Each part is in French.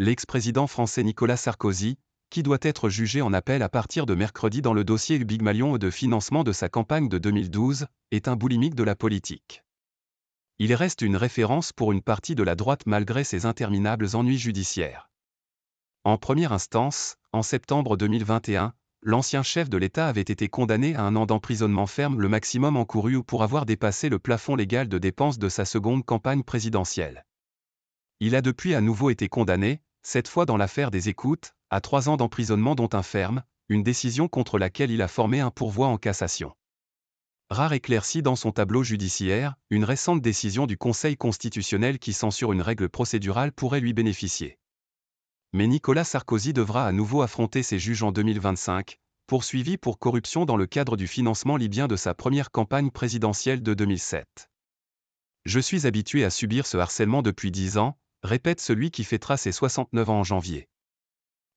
L'ex-président français Nicolas Sarkozy, qui doit être jugé en appel à partir de mercredi dans le dossier Big Malion de financement de sa campagne de 2012, est un boulimique de la politique. Il reste une référence pour une partie de la droite malgré ses interminables ennuis judiciaires. En première instance, en septembre 2021, l'ancien chef de l'État avait été condamné à 1 an d'emprisonnement ferme, le maximum encouru pour avoir dépassé le plafond légal de dépenses de sa seconde campagne présidentielle. Il a depuis à nouveau été condamné, cette fois dans l'affaire des écoutes, à 3 ans d'emprisonnement dont un ferme, une décision contre laquelle il a formé un pourvoi en cassation. Rare éclaircie dans son tableau judiciaire, une récente décision du Conseil constitutionnel qui censure une règle procédurale pourrait lui bénéficier. Mais Nicolas Sarkozy devra à nouveau affronter ses juges en 2025, poursuivi pour corruption dans le cadre du financement libyen de sa première campagne présidentielle de 2007. Je suis habitué à subir ce harcèlement depuis 10 ans, répète celui qui fêtera ses 69 ans en janvier.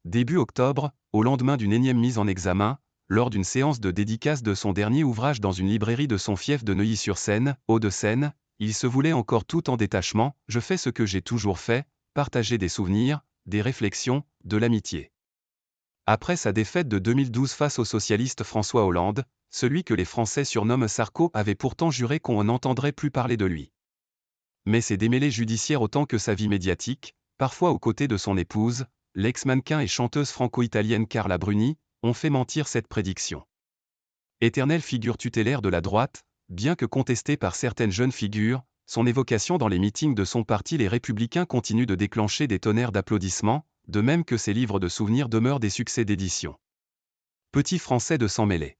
Début octobre, au lendemain d'une énième mise en examen, lors d'une séance de dédicace de son dernier ouvrage dans une librairie de son fief de Neuilly-sur-Seine, Hauts-de-Seine, il se voulait encore tout en détachement, je fais ce que j'ai toujours fait, partager des souvenirs, des réflexions, de l'amitié. Après sa défaite de 2012 face au socialiste François Hollande, celui que les Français surnomment Sarko avait pourtant juré qu'on n'entendrait plus parler de lui. Mais ses démêlés judiciaires autant que sa vie médiatique, parfois aux côtés de son épouse, l'ex-mannequin et chanteuse franco-italienne Carla Bruni, ont fait mentir cette prédiction. Éternelle figure tutélaire de la droite, bien que contestée par certaines jeunes figures, son évocation dans les meetings de son parti Les Républicains continue de déclencher des tonnerres d'applaudissements, de même que ses livres de souvenirs demeurent des succès d'édition. Petit Français de sang mêlé.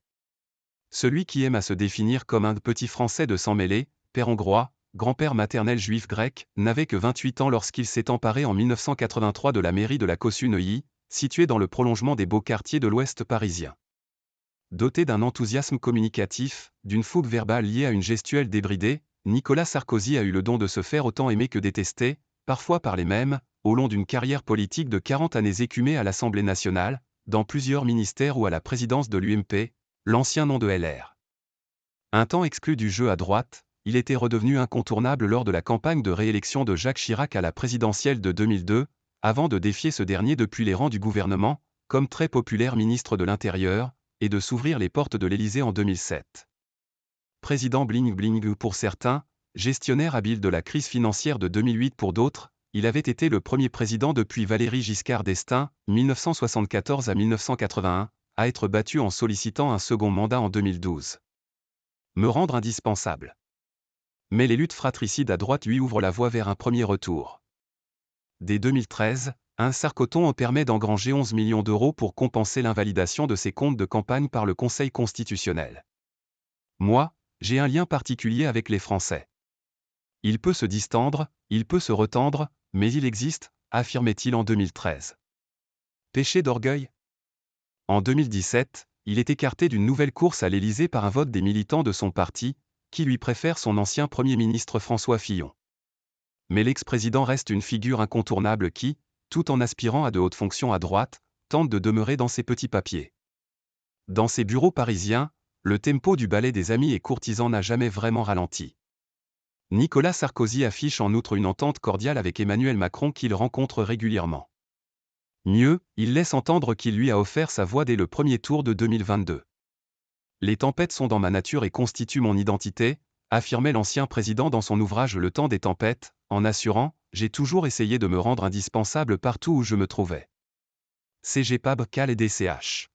Celui qui aime à se définir comme un petit Français de sang mêlé, père hongrois, grand-père maternel juif grec, n'avait que 28 ans lorsqu'il s'est emparé en 1983 de la mairie de la Cossu-Neuilly, située dans le prolongement des beaux quartiers de l'Ouest parisien. Doté d'un enthousiasme communicatif, d'une fougue verbale liée à une gestuelle débridée, Nicolas Sarkozy a eu le don de se faire autant aimer que détester, parfois par les mêmes, au long d'une carrière politique de 40 années écumée à l'Assemblée nationale, dans plusieurs ministères ou à la présidence de l'UMP, l'ancien nom de LR. Un temps exclu du jeu à droite, il était redevenu incontournable lors de la campagne de réélection de Jacques Chirac à la présidentielle de 2002, avant de défier ce dernier depuis les rangs du gouvernement, comme très populaire ministre de l'Intérieur, et de s'ouvrir les portes de l'Élysée en 2007. Président bling-bling pour certains, gestionnaire habile de la crise financière de 2008 pour d'autres, il avait été le premier président depuis Valéry Giscard d'Estaing, 1974 à 1981, à être battu en sollicitant un second mandat en 2012. Me rendre indispensable. Mais les luttes fratricides à droite lui ouvrent la voie vers un premier retour. Dès 2013, un sarcoton permet d'engranger 11 millions d'euros pour compenser l'invalidation de ses comptes de campagne par le Conseil constitutionnel. Moi, j'ai un lien particulier avec les Français. Il peut se distendre, il peut se retendre, mais il existe, affirmait-il en 2013. Péché d'orgueil ? En 2017, il est écarté d'une nouvelle course à l'Élysée par un vote des militants de son parti, qui lui préfèrent son ancien Premier ministre François Fillon. Mais l'ex-président reste une figure incontournable qui, tout en aspirant à de hautes fonctions à droite, tente de demeurer dans ses petits papiers. Dans ses bureaux parisiens, le tempo du ballet des amis et courtisans n'a jamais vraiment ralenti. Nicolas Sarkozy affiche en outre une entente cordiale avec Emmanuel Macron qu'il rencontre régulièrement. Mieux, il laisse entendre qu'il lui a offert sa voix dès le premier tour de 2022. Les tempêtes sont dans ma nature et constituent mon identité, affirmait l'ancien président dans son ouvrage Le temps des tempêtes, en assurant « J'ai toujours essayé de me rendre indispensable partout où je me trouvais. CG Pab Cal et DCH.